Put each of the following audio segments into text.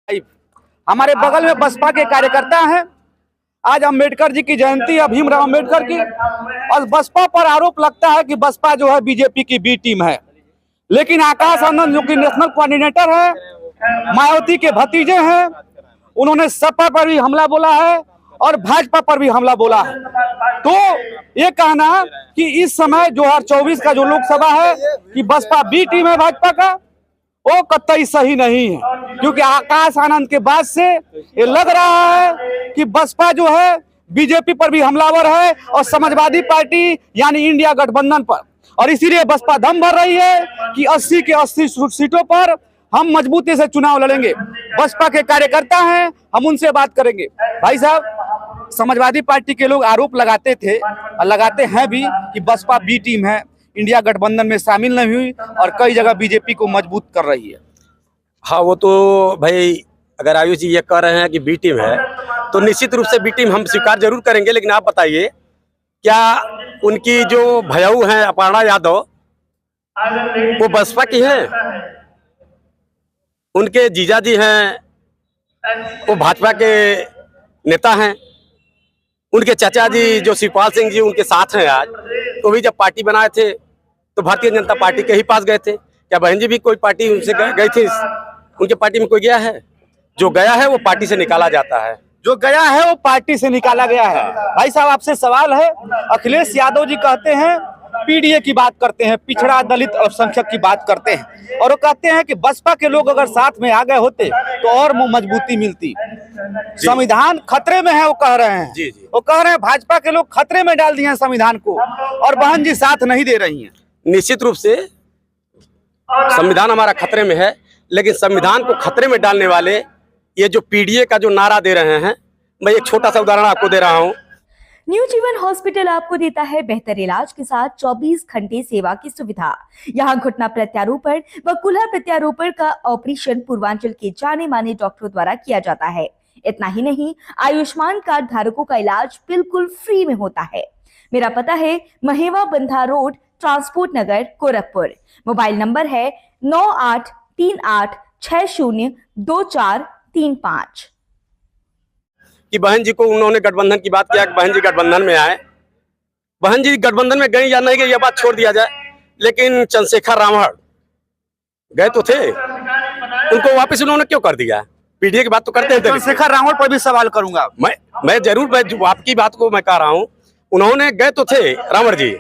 हमारे बगल में बसपा के कार्यकर्ता हैं। आज अम्बेडकर जी की जयंती है, भीमराव अम्बेडकर की, और बसपा पर आरोप लगता है कि बसपा जो है बीजेपी की बी टीम है। लेकिन आकाश आनंद जो कि नेशनल कोऑर्डिनेटर है, मायावती के भतीजे हैं, उन्होंने सपा पर भी हमला बोला है और भाजपा पर भी हमला बोला है। तो ये कहना कि इस समय 2024 का जो लोकसभा है कि बसपा बी टीम है भाजपा का, वो कतई सही नहीं है। क्योंकि आकाश आनंद के बाद से ये लग रहा है कि बसपा जो है बीजेपी पर भी हमलावर है और समाजवादी पार्टी यानी इंडिया गठबंधन पर, और इसीलिए बसपा दम भर रही है कि 80 के 80 सीटों पर हम मजबूती से चुनाव लड़ेंगे। बसपा के कार्यकर्ता हैं, हम उनसे बात करेंगे। भाई साहब, समाजवादी पार्टी के लोग आरोप लगाते थे और लगाते हैं भी कि बसपा बी टीम है, इंडिया गठबंधन में शामिल नहीं हुई और कई जगह बीजेपी को मजबूत कर रही है। हाँ, वो तो भाई अगर आयुष जी ये कह रहे हैं कि बी टीम है तो निश्चित रूप से बी टीम हम स्वीकार जरूर करेंगे। लेकिन आप बताइए, क्या उनकी जो भयाऊ हैं अपर्णा यादव वो बसपा की हैं? उनके जीजा जी हैं वो भाजपा के नेता हैं। उनके चाचा जी जो शिवपाल सिंह जी उनके साथ हैं आज, तो भी जब पार्टी बनाए थे तो भारतीय जनता पार्टी के ही पास गए थे। क्या बहन जी भी कोई पार्टी उनसे गई थी? उनके पार्टी में कोई गया है? जो गया है वो पार्टी से निकाला जाता है। जो गया है वो पार्टी से निकाला गया है। भाई साहब, आपसे सवाल है, अखिलेश यादव जी कहते हैं पीडीए की बात करते हैं, पिछड़ा दलित अल्पसंख्यक की बात करते हैं, और वो कहते हैं कि बसपा के लोग अगर साथ में आ गए होते तो और मजबूती मिलती। संविधान खतरे में है, वो कह रहे हैं। जी जी, वो कह रहे हैं भाजपा के लोग खतरे में डाल दिए हैं संविधान को, और बहन जी साथ नहीं दे रही हैं। निश्चित रूप से संविधान हमारा खतरे में है, लेकिन संविधान को खतरे में डालने वाले ये जो पीडीए का जो नारा दे रहे हैं, मैं एक छोटा सा उदाहरण आपको दे रहा हूँ। न्यू जीवन हॉस्पिटल आपको देता है बेहतर इलाज के साथ 24 घंटे सेवा की सुविधा। यहाँ घुटना प्रत्यारोपण व कूल्हा प्रत्यारोपण का ऑपरेशन पूर्वांचल के जाने माने डॉक्टरों द्वारा किया जाता है। इतना ही नहीं, आयुष्मान कार्ड धारकों का इलाज बिल्कुल फ्री में होता है। मेरा पता है महेवा बंधा रोड, ट्रांसपोर्ट नगर, गोरखपुर। मोबाइल नंबर है 9838602435। कि बहन जी को उन्होंने गठबंधन की बात किया कि बहन जी गठबंधन में आए। बहन जी गठबंधन में गई या नहीं गई ये बात छोड़ दिया जाए, लेकिन चंद्रशेखर रावण गए तो थे, उनको वापस उन्होंने क्यों कर दिया? पीडीए की बात तो करते हैं। चंद्रशेखर रावण पर भी सवाल करूंगा मैं जरूर, आपकी बात को मैं कह रहा हूँ, उन्होंने गए तो थे रावण जी।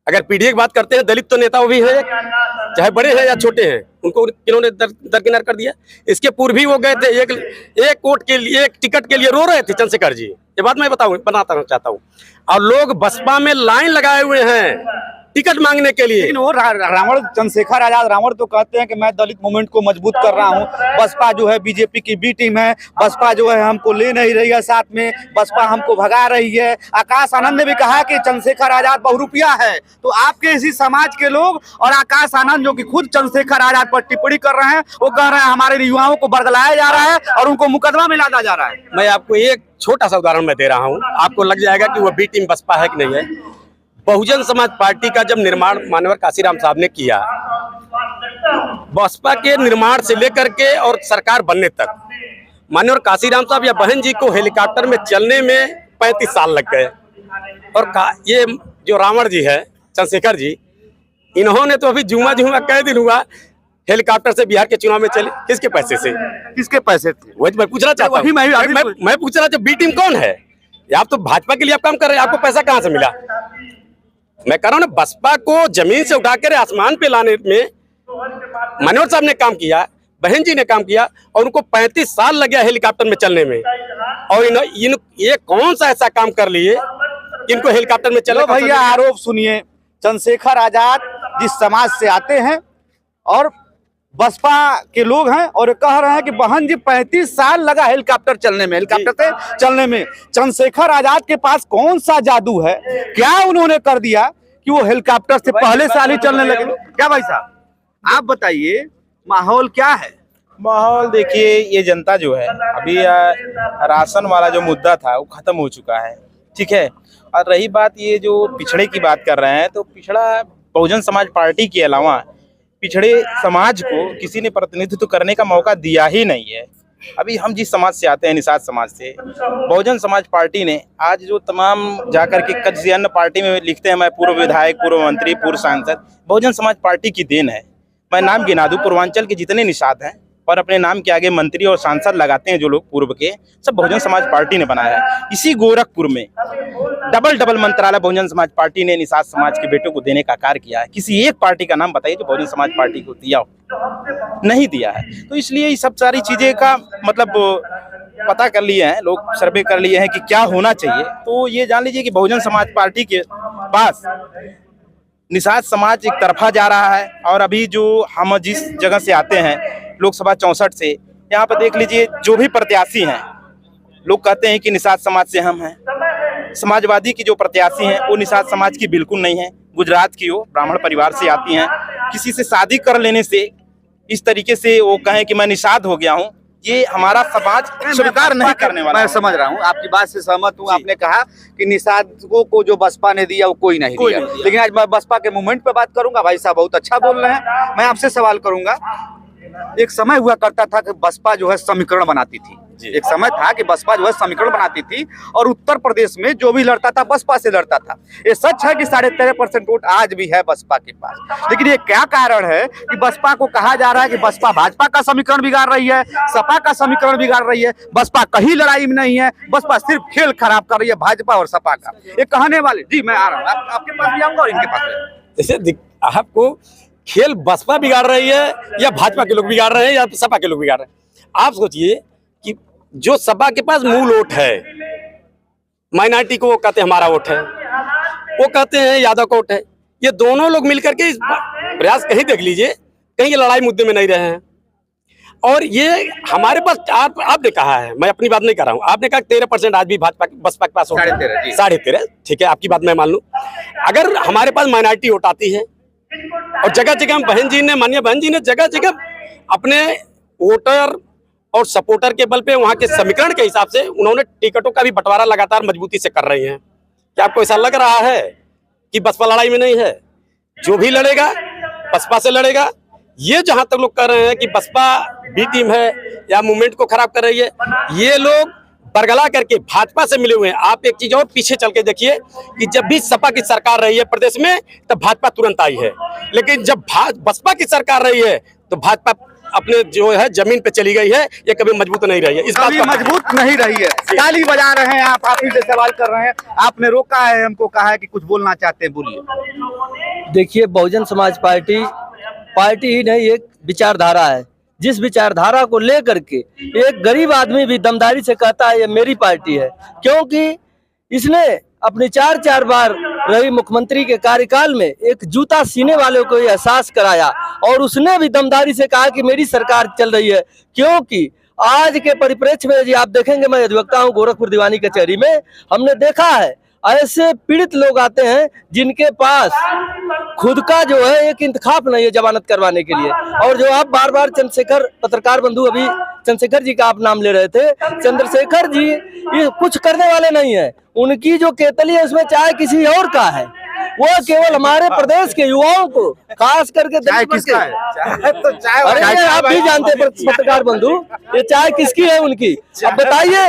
अगर पीडीए की बात करते हैं, दलित तो नेता वो भी है, चाहे बड़े हैं या छोटे हैं, उनको किन्होंने दरकिनार कर दिया। इसके पूर्व भी वो गए थे, एक वोट के लिए, एक टिकट के लिए रो रहे थे चंद्रशेखर जी। ये बात मैं बनाना चाहता हूँ। और लोग बसपा में लाइन लगाए हुए हैं टिकट मांगने के लिए। लेकिन वो रावण, चंद्रशेखर आजाद रावण तो कहते हैं कि मैं दलित मूवमेंट को मजबूत कर रहा हूं, बसपा जो है बीजेपी की बी टीम है, बसपा जो है हमको ले नहीं रही है साथ में, बसपा हमको भगा रही है। आकाश आनंद ने भी कहा कि चंद्रशेखर आजाद बहुरूपिया है। तो आपके इसी समाज के लोग और आकाश आनंद जो कि खुद चंद्रशेखर आजाद पर टिप्पणी कर रहे हैं, वो कह रहे हैं हमारे युवाओं को बरगलाया जा रहा है और उनको मुकदमा में लादा जा रहा है। मैं आपको एक छोटा सा उदाहरण मैं दे रहा हूँ, आपको लग जाएगा कि वो बी टीम बसपा है कि नहीं है। बहुजन समाज पार्टी का जब निर्माण माननीय काशीराम साहब ने किया, बसपा के निर्माण से लेकर के और सरकार बनने तक, माननीय काशीराम साहब या बहन जी को हेलीकॉप्टर में चलने में 35 साल लग गए। और ये जो रावण जी है, चंद्रशेखर जी, इन्होंने तो अभी जुमा कई दिन हुआ हेलीकॉप्टर से बिहार के चुनाव में चले। किसके पैसे से? किसके पैसे थे? वही मैं पूछना चाहता हूँ। मैं पूछ रहा हूँ बी टीम कौन है? आप तो भाजपा के लिए आप काम कर रहे हैं, आपको पैसा कहाँ से मिला? मैं कह रहा हूँ ना, बसपा को जमीन से उठाकर आसमान पे लाने में मनोहर साहब ने काम किया, बहन जी ने काम किया, और उनको 35 साल लग गया हेलीकॉप्टर में चलने में। और ये कौन सा ऐसा काम कर लिए इनको हेलीकॉप्टर में चलो? भैया आरोप सुनिए, चंद्रशेखर आजाद जिस समाज से आते हैं और बसपा के लोग हैं, और कह रहे हैं कि बहन जी 35 साल लगा हेलीकॉप्टर चलने में, हेलीकॉप्टर से चलने में। चंद्रशेखर आजाद के पास कौन सा जादू है? क्या उन्होंने कर दिया कि वो हेलीकॉप्टर से पहले साल ही चलने लगे? क्या भाई साहब, आप बताइए माहौल क्या है? माहौल देखिए, ये जनता जो है अभी राशन वाला जो मुद्दा था वो खत्म हो चुका है, ठीक है। और रही बात ये जो पिछड़े की बात कर रहे हैं, तो पिछड़ा बहुजन समाज पार्टी के अलावा पिछड़े समाज को किसी ने प्रतिनिधित्व करने का मौका दिया ही नहीं है। अभी हम जिस समाज से आते हैं, निषाद समाज से, बहुजन समाज पार्टी ने आज जो तमाम जाकर के किसी अन्य पार्टी में लिखते हैं मैं पूर्व विधायक, पूर्व मंत्री, पूर्व सांसद, बहुजन समाज पार्टी की देन है। मैं नाम गिना दूं, पूर्वांचल के जितने निषाद हैं और अपने नाम के आगे मंत्री और सांसद लगाते हैं जो लोग पूर्व के, सब बहुजन समाज पार्टी ने बनाया है। इसी गोरखपुर में डबल मंत्रालय बहुजन समाज पार्टी ने निषाद समाज के बेटों को देने का कार्य किया है। किसी एक पार्टी का नाम बताइए जो बहुजन समाज पार्टी को दिया हो, नहीं दिया है। तो इसलिए ये सब सारी चीजें का मतलब पता कर लिए हैं लोग, सर्वे कर लिए हैं कि क्या होना चाहिए। तो ये जान लीजिए कि बहुजन समाज पार्टी के पास निषाद समाज एक तरफा जा रहा है। और अभी जो हम जिस जगह से आते हैं लोकसभा 64 से, यहाँ पर देख लीजिए जो भी प्रत्याशी हैं, लोग कहते हैं कि निषाद समाज से हम हैं। समाजवादी की जो प्रत्याशी हैं वो निषाद समाज की बिल्कुल नहीं है, गुजरात की हो, ब्राह्मण परिवार से आती हैं। किसी से शादी कर लेने से इस तरीके से वो कहें कि मैं निषाद हो गया हूँ, ये हमारा समाज स्वीकार नहीं करने वाला। मैं समझ रहा हूँ, आपकी बात से सहमत हूँ। आपने कहा कि निषाद को जो बसपा ने दिया वो कोई नहीं दिया, लेकिन आज मैं बसपा के मूवमेंट पे बात करूंगा। भाई साहब बहुत अच्छा बोल रहे हैं। मैं आपसे सवाल करूंगा, एक समय हुआ करता था कि बसपा जो है समीकरण बनाती थी, एक समय था कि बसपा जो है समीकरण बनाती थी और उत्तर प्रदेश में जो भी लड़ता था बसपा से लड़ता था। ये सच है कि 13.5% वोट आज भी है बसपा के पास, लेकिन ये क्या कारण है कि बसपा को कहा जा रहा है कि बसपा भाजपा का समीकरण बिगाड़ रही है, सपा का समीकरण बिगाड़ रही है। बसपा कहीं लड़ाई में नहीं है, बसपा सिर्फ खेल खराब कर रही है भाजपा और सपा का। ये कहने वाले, जी मैं आ रहा हूँ, आपके पास भी आऊंगा और इनके पास। जैसे आपको खेल बसपा बिगाड़ रही है या भाजपा के लोग बिगाड़ रहे हैं या सपा के लोग बिगाड़ रहे हैं। आप सोचिए कि जो सपा के पास मूल वोट है, माइनॉरिटी को वो कहते हैं हमारा वोट है, वो कहते हैं यादव का वोट है, ये दोनों लोग मिलकर के इस प्रयास कहीं देख लीजिए, कहीं ये लड़ाई मुद्दे में नहीं रहे हैं। और ये हमारे पास आपने कहा है, मैं अपनी बात नहीं कर रहा हूँ, आपने कहा 13% आज भी भाजपा बसपा के पास वोट है, 13.5, ठीक है, आपकी बात मैं मान लूँ। अगर हमारे पास माइनॉरिटी वोट आती है और जगह जगह बहन जी ने, माननीय बहन जी ने जगह जगह अपने वोटर और सपोर्टर के बल पे वहां के समीकरण के हिसाब से उन्होंने टिकटों का भी बंटवारा लगातार मजबूती से कर रही हैं। क्या आपको ऐसा लग रहा है कि बसपा लड़ाई में नहीं है? जो भी लड़ेगा बसपा से लड़ेगा। ये जहां तक लोग कह रहे हैं कि बसपा बी टीम है या मूवमेंट को खराब कर रही है, ये लोग बरगला करके भाजपा से मिले हुए हैं। आप एक चीज और पीछे चल के देखिए कि जब भी सपा की सरकार रही है प्रदेश में तब भाजपा तुरंत आई है, लेकिन जब बसपा की सरकार रही है तो भाजपा अपने जो है जमीन पे चली गई है, ये कभी मजबूत नहीं रही है। इस बात मजबूत नहीं रही है। ताली बजा रहे हैं आप ही से सवाल कर रहे हैं, आपने रोका है, हमको कहा है कि कुछ बोलना चाहते हैं, बोलिए। देखिए, बहुजन समाज पार्टी ही नहीं, एक विचारधारा है। जिस विचारधारा को लेकर के एक गरीब आदमी भी दमदारी से कहता है ये मेरी पार्टी है, क्योंकि इसने अपने 4 बार रही मुख्यमंत्री के कार्यकाल में एक जूता सीने वालों को एहसास कराया और उसने भी दमदारी से कहा कि मेरी सरकार चल रही है। क्योंकि आज के परिप्रेक्ष्य में जी आप देखेंगे, मैं अधिवक्ता हूँ गोरखपुर दीवानी कचहरी में, हमने देखा है ऐसे पीड़ित लोग आते हैं जिनके पास खुद का जो है एक इंतखाब नहीं है जमानत करवाने के लिए। और जो आप बार बार चंद्रशेखर पत्रकार बंधु, अभी चंद्रशेखर जी का आप नाम ले रहे थे, चंद्रशेखर जी ये कुछ करने वाले नहीं है। उनकी जो केतली है उसमें चाय किसी और का है, वो केवल हमारे प्रदेश के युवाओं को, खास करके चाय किसका है? अरे आप भी जानते हैं पत्रकार बंधु, ये चाय किसकी है उनकी। अब बताइए,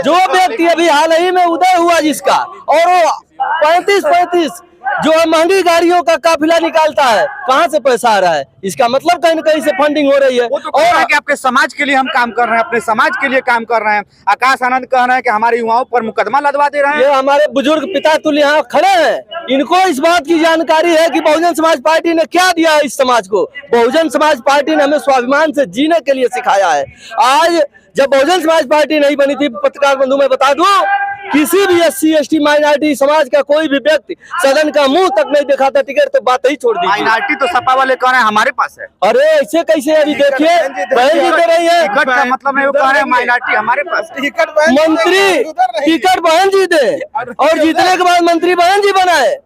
जो व्यक्ति अभी हाल ही में उदय हुआ जिसका, और वो 35 जो है महंगी गाड़ियों का काफिला निकालता है, कहाँ से पैसा आ रहा है? इसका मतलब कहीं न कहीं से फंडिंग हो रही है। वो तो कह रहा है कि आपके समाज के लिए हम काम कर रहे हैं, अपने समाज के लिए काम कर रहे हैं। आकाश आनंद कह रहे हैं कि हमारे युवाओं पर मुकदमा लदवा दे रहे हैं। ये हमारे बुजुर्ग पिता तुल्य यहाँ खड़े हैं, इनको इस बात की जानकारी है कि बहुजन समाज पार्टी ने क्या दिया है इस समाज को। बहुजन समाज पार्टी ने हमें स्वाभिमान से जीने के लिए सिखाया है। आज जब बहुजन समाज पार्टी नहीं बनी थी, पत्रकार बंधु मैं बता दूं, किसी भी SC ST माइनॉरिटी समाज का कोई भी व्यक्ति सदन का मुंह तक नहीं दिखाता टिकट, तो बात ही छोड़ दी। माइनॉरिटी तो सपा वाले कह रहे हैं हमारे पास है। अरे ऐसे कैसे? अभी देखिए बहन जीते रही है, टिकट का मतलब है वो कह रहे हैं माइनॉरिटी हमारे पास। मंत्री टिकट बहन जीते और जीतने के बाद मंत्री बहन जी बनाए,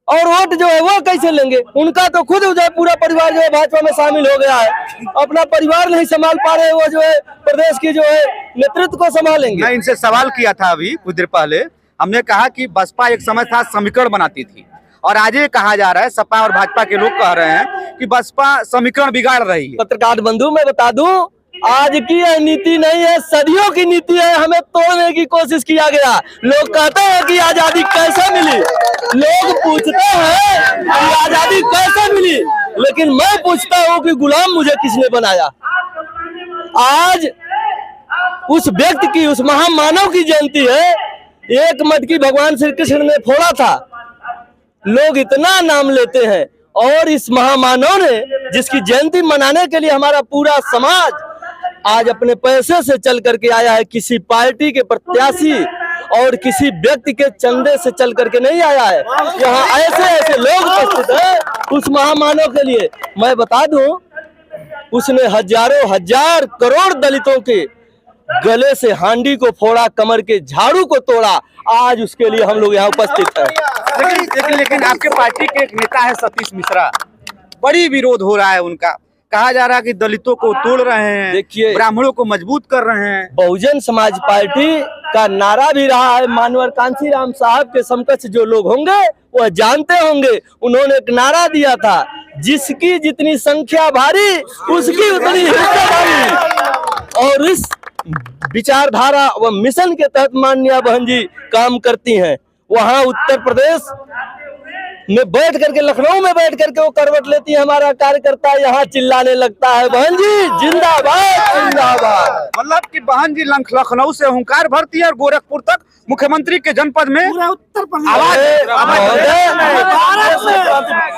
और वोट जो है वो कैसे लेंगे? उनका तो खुद जो है पूरा परिवार जो है भाजपा में शामिल हो गया है, अपना परिवार नहीं संभाल पा रहे, वो जो है प्रदेश की जो है नेतृत्व को संभालेंगे। मैं इनसे सवाल किया था अभी कुछ देर पहले, हमने कहा कि बसपा एक समय था समीकरण बनाती थी, और आज ये कहा जा रहा है, सपा और भाजपा के लोग कह रहे हैं कि बसपा समीकरण बिगाड़ रही है। पत्रकार बंधु मैं बता दूं आज की यह नीति नहीं है, सदियों की नीति है। हमें तोड़ने की कोशिश किया गया। लोग कहते हैं कि आजादी कैसे मिली, लोग पूछते हैं कि आजादी कैसे मिली, लेकिन मैं पूछता हूँ कि गुलाम मुझे किसने बनाया। आज उस व्यक्ति की, उस महामानव की जयंती है। एक मटकी भगवान श्री कृष्ण ने फोड़ा था, लोग इतना नाम लेते हैं, और इस महामानव ने जिसकी जयंती मनाने के लिए हमारा पूरा समाज आज अपने पैसे से चल करके आया है, किसी पार्टी के प्रत्याशी और किसी व्यक्ति के चंदे से चल करके नहीं आया है। यहाँ ऐसे ऐसे लोग उपस्थित हैं उस महामानव के लिए। मैं बता दूं, उसने हजारों हजार करोड़ दलितों के गले से हांडी को फोड़ा, कमर के झाड़ू को तोड़ा। आज उसके लिए हम लोग यहाँ उपस्थित हैं। लेकिन आपके पार्टी के एक नेता है सतीश मिश्रा, बड़ी विरोध हो रहा है उनका। कहा जा रहा है कि दलितों को तोड़ रहे हैं, देखिए, ब्राह्मणों को मजबूत कर रहे हैं। बहुजन समाज पार्टी का नारा भी रहा है। मानवर कांसीराम साहब के समकक्ष जो लोग होंगे वह जानते होंगे, उन्होंने एक नारा दिया था, जिसकी जितनी संख्या भारी उसकी उतनी हिस्सा भारी। और इस विचारधारा व मिशन के तहत माननीय बहन जी काम करती हैं। वहाँ उत्तर प्रदेश में बैठ करके, लखनऊ में बैठ करके वो करवट लेती है। हमारा कार्यकर्ता यहाँ चिल्लाने लगता है, बहन जी जिंदाबाद जिंदाबाद। मतलब कि बहन जी लखनऊ से हुंकार भरती है और गोरखपुर तक मुख्यमंत्री के जनपद में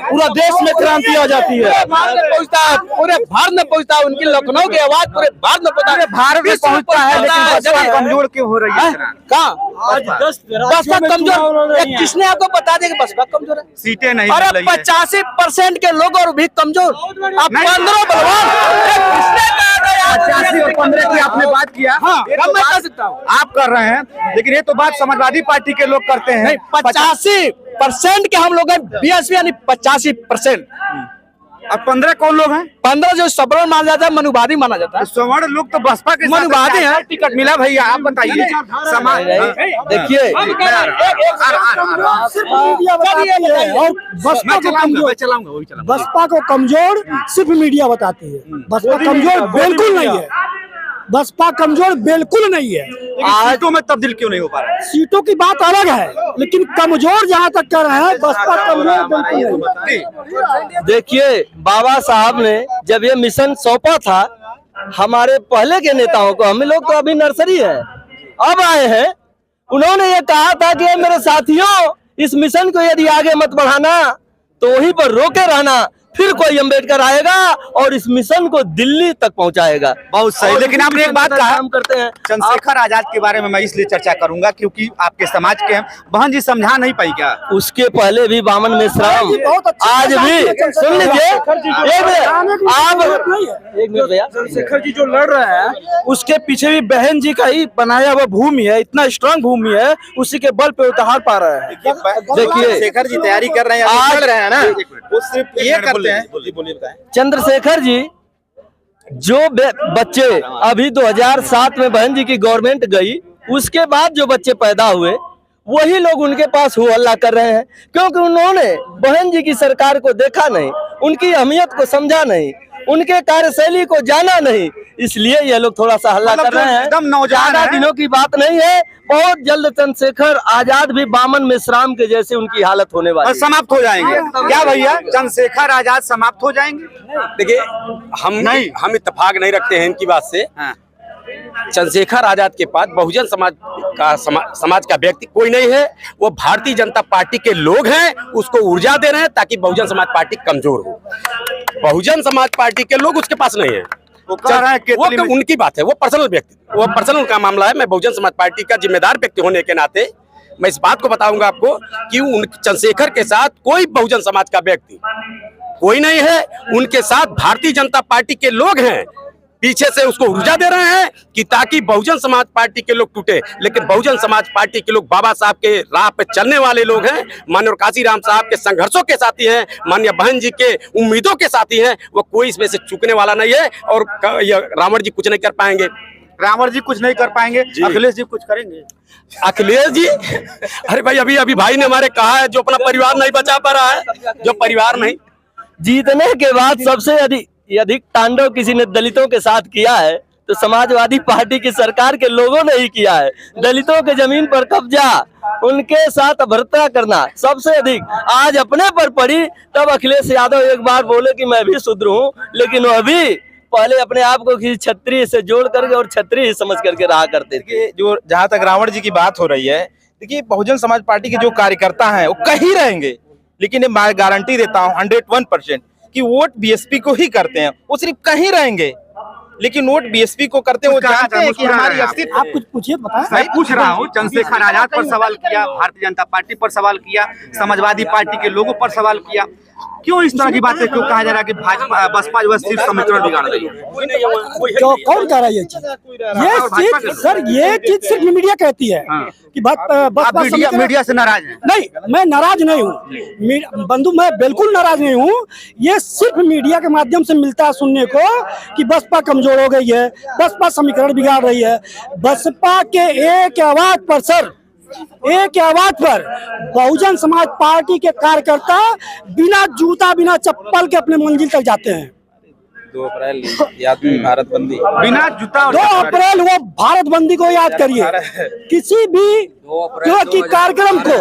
पूरा देश में क्रांति आ जाती है, पूरे भारत में पहुंचता है। उनकी लखनऊ की आवाज पूरे भारत में पहुंचता है, भारत में पहुंचता है। लेकिन बसपा कमजोर क्यों हो रही है? कहाँ बसपा कमजोर? किसने आपको बता दिया कि बसपा कमजोर है? सीटें नहीं अरे मिल रही है। 85% के लोग और भी कमजोर। आप 15 बलवान, 85 और 15 की आपने बात किया। मैं कह सकता हूँ आप कर रहे हैं, लेकिन ये तो बात समाजवादी पार्टी के लोग करते हैं। 85% के हम लोग हैं, बीएसपी यानी 85%। और 15 कौन लोग हैं? 15 जो सवर्ण माना जाता है, मनुवादी माना जाता है। सवर्ण लोग तो बसपा के मनुवादी हैं। टिकट मिला भैया, आप बताइए। समाज देखिए, बसपा को कमजोर सिर्फ मीडिया बताती है। बसपा कमजोर बिल्कुल नहीं है, बसपा कमजोर बिल्कुल नहीं है। सीटों में तब्दील क्यों नहीं हो पा रहा है? सीटों की बात अलग है, लेकिन कमजोर जहाँ तक कर रहे हैं, बसपा कमजोर बिल्कुल नहीं। देखिए, बाबा साहब ने जब ये मिशन सौंपा था हमारे पहले के नेताओं को, हम लोग तो अभी नर्सरी है, अब आए हैं, उन्होंने ये कहा था कि मेरे साथियों, इस मिशन को यदि आगे मत बढ़ाना तो वहीं पर रोके रहना, फिर कोई अम्बेडकर आएगा और इस मिशन को दिल्ली तक पहुंचाएगा। बहुत सही। लेकिन आपने एक बात कहा, काम करते हैं। चंद्रशेखर आजाद के बारे में मैं इसलिए चर्चा करूंगा क्योंकि आपके समाज के हैं। बहन जी समझा नहीं पाई क्या? उसके पहले भी वामन मेश्राम, आज भी सुन लीजिए, एक मिनट भैया, चंद्रशेखर जी जो लड़ रहे हैं उसके पीछे भी बहन जी का ही बनाया हुआ भूमि है, इतना स्ट्रांग भूमि है, उसी के बल पे उतार पा रहे हैं। देखिए, शेखर जी तैयारी कर रहे हैं, आज लड़ रहे हैं ना, वो सिर्फ ये करते हैं। चंद्रशेखर जी जो बच्चे अभी 2007 में बहन जी की गवर्नमेंट गई, उसके बाद जो बच्चे पैदा हुए वही लोग उनके पास हो हल्ला कर रहे हैं, क्योंकि उन्होंने बहन जी की सरकार को देखा नहीं, उनकी अहमियत को समझा नहीं, उनके कार्यशैली को जाना नहीं, इसलिए ये लोग थोड़ा सा हल्ला कर रहे हैं। एकदम नौजवान ज्यादा दिनों की बात नहीं है, बहुत जल्द चंद्रशेखर आजाद भी वामन मेश्राम के जैसे उनकी हालत होने वाली है। समाप्त हो जाएंगे क्या भैया? चंद्रशेखर आजाद समाप्त हो जाएंगे? देखिए, हम इत्तेफाक नहीं रखते हैं इनकी बात से। चंद्रशेखर आजाद के पास बहुजन समाज का व्यक्ति कोई नहीं है, वो भारतीय जनता पार्टी के लोग हैं, उसको ऊर्जा दे रहे हैं ताकि बहुजन समाज पार्टी कमजोर हो। बहुजन समाज पार्टी के लोग उसके पास नहीं है, वो कह रहे हैं वो उनकी बात है, वो पर्सनल व्यक्ति, वो पर्सनल उनका मामला है। मैं बहुजन समाज पार्टी का जिम्मेदार व्यक्ति होने के नाते मैं इस बात को बताऊंगा आपको कि चंद्रशेखर के साथ कोई बहुजन समाज का व्यक्ति कोई नहीं है, उनके साथ भारतीय जनता पार्टी के लोग हैं, पीछे से उसको ऊर्जा दे रहे हैं कि ताकि बहुजन समाज पार्टी के लोग टूटे। लेकिन बहुजन समाज पार्टी के लोग बाबा साहब के राह पे चलने वाले लोग हैं, माननीय काशीराम साहब के संघर्षों के साथी हैं, माननीय बहन जी के उम्मीदों के साथी हैं, वो कोई इसमें से चूकने वाला नहीं है। और रावण जी कुछ नहीं कर पाएंगे, रावण जी कुछ नहीं कर पाएंगे, अखिलेश जी कुछ करेंगे। अखिलेश जी, अरे भाई अभी भाई ने हमारे कहा है, जो अपना परिवार नहीं बचा पा रहा है, जो परिवार नहीं, जीतने के बाद सबसे अधिक तांडव किसी ने दलितों के साथ किया है तो समाजवादी पार्टी की सरकार के लोगों ने ही किया है। दलितों के जमीन पर कब्जा, उनके साथ भ्रष्टाचार करना सबसे अधिक आज अपने पर पड़ी। तब अखिलेश यादव एक बार बोले कि मैं भी शूद्र हूँ, लेकिन वो अभी पहले अपने आप को किसी छत्री से जोड़ करके और छत्री ही समझ करके रहा करते थे। जो जहाँ तक रावण जी की बात हो रही है, देखिए बहुजन समाज पार्टी के जो कार्यकर्ता हैं वो कहीं रहेंगे, लेकिन मैं गारंटी देता हूँ 101% कि वोट बीएसपी को ही करते हैं। वो सिर्फ कहीं रहेंगे, लेकिन वोट बीएसपी को करते हैं। वो जानते हैं कि हमारी अस्तित्व। आप कुछ पूछिए, बताएं। मैं पूछ रहा हूँ, चंद्रशेखर आजाद पर सवाल किया, भारतीय जनता पार्टी पर सवाल किया, समाजवादी पार्टी के लोगों पर सवाल किया। क्यों इस तरह की बातें क्यों कहा जा रहा है कि भाजपा बसपा जो है सिर्फ समीकरण बिगाड़ रही है? क्यों, कौन कह रहा है ये चीज? ये चीज सिर्फ मीडिया कहती है कि आप मीडिया से नाराज हैं? नहीं, मैं नाराज नहीं हूँ बंधु, मैं बिल्कुल नाराज नहीं हूँ। ये सिर्फ मीडिया के माध्यम से मिलता है सुनने को कि बसपा कमजोर हो गई है, बसपा समीकरण बिगाड़ रही है। बसपा के एक आवाज पर सर, एक आवाज पर बहुजन समाज पार्टी के कार्यकर्ता बिना जूता बिना चप्पल के अपने मंजिल तक जाते हैं। 2 अप्रैल याद भारत बंदी, बिना जूता। 2 अप्रैल वो भारत बंदी को याद करिए। किसी भी की कार्यक्रम को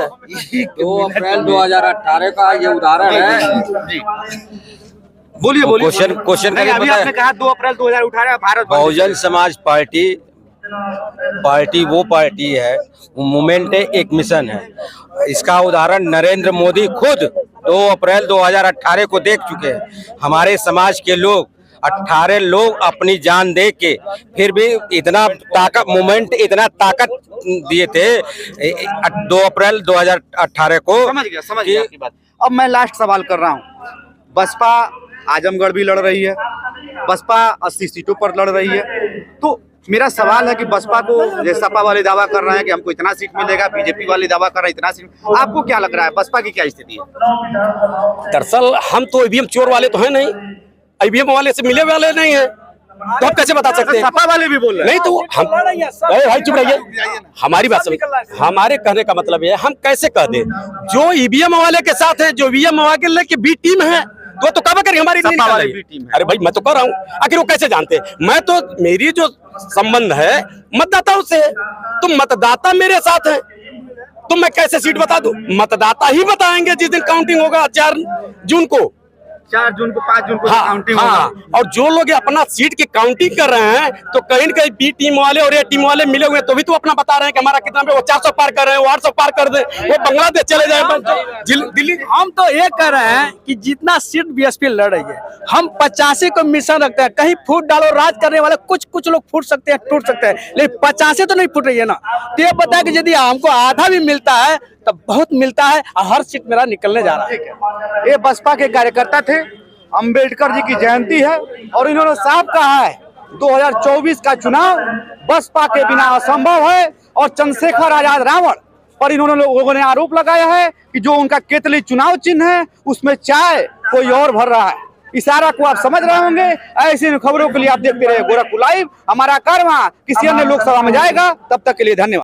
2 अप्रैल 2018 का ये उदाहरण है। बोलिए क्वेश्चन अभी आपने कहा 2 अप्रैल 2018 भारत बंद। बहुजन समाज पार्टी वो पार्टी है, मूवमेंट है, एक मिशन है। इसका उदाहरण नरेंद्र मोदी खुद 2 अप्रैल 2018 को देख चुके हैं। हमारे समाज के लोग 18 लोग अपनी जान दे के फिर भी इतना ताकत मूवमेंट इतना ताकत दिए थे 2 अप्रैल 2018 को। समझ गया आपकी बात। अब मैं लास्ट सवाल कर रहा हूँ। बसपा आजमगढ़ भी लड़ रही है, बसपा 80 सीटों पर लड़ रही है। तो मेरा सवाल है कि बसपा को जैसे सपा वाले दावा कर रहे हैं कि हमको इतना सीट मिलेगा, बीजेपी वाले दावा कर रहे हैं इतना सीट, आपको क्या लग रहा है बसपा की क्या स्थिति है? दरअसल हम तो ईवीएम चोर वाले तो हैं नहीं, ईवीएम वाले से मिले वाले नहीं है, तो आप कैसे बता सकते हैं? सपा वाले भी बोल रहे हैं। नहीं तो हम भाई चुप रहिए, हमारी बात समझ। हमारे कहने का मतलब ये है, हम कैसे कह दें जो ईवीएम वाले के साथ है, जो ईवीएम वाले की बी टीम है, वो तो कब करें हमारी सपा वाली बी टीम है। अरे भाई मैं तो कह रहा हूँ, आखिर वो कैसे जानते हैं? मैं तो मेरी जो संबंध है मतदाताओं से, तो मतदाता मेरे साथ है, तो मैं कैसे सीट बता दूं? मतदाता ही बताएंगे जिस दिन काउंटिंग होगा 4 जून को, 4 जून को 5 जून को काउंटिंग होगा। और जो लोग अपना सीट की काउंटिंग कर रहे हैं, तो कहीं न कहीं बी टीम वाले और ए टीम वाले मिले हुए, तो भी तो अपना बता रहे हैं कि हमारा कितना पे, वो 400 पार कर रहे हैं, वो 800 पार कर दे, वो बांग्लादेश चले जाए दिल्ली। हम तो ये कह रहे हैं कि जितना सीट बीएसपी लड़ रही है, हम 85 को मिशन रखते हैं। कहीं फूट डालो, राज करने वाले कुछ लोग फूट सकते हैं, टूट सकते हैं, लेकिन 85 तो नहीं फूट रही है ना। तो ये बताया कि यदि हमको आधा भी मिलता है तो बहुत मिलता है, और हर सीट मेरा निकलने जा रहा है। ये बसपा के कार्यकर्ता थे। अंबेडकर जी की जयंती है और इन्होंने साफ कहा है 2024 का चुनाव बसपा के बिना असंभव है। और चंद्रशेखर आजाद रावण पर इन्होंने लोगों ने आरोप लगाया है कि जो उनका केतली चुनाव चिन्ह है उसमें चाय कोई और भर रहा है। इशारा को आप समझ रहे होंगे। ऐसी खबरों के लिए आप देखते रहे गोरखपुर लाइव। हमारा कार्य किसी अन्य लोकसभा में जाएगा, तब तक के लिए धन्यवाद।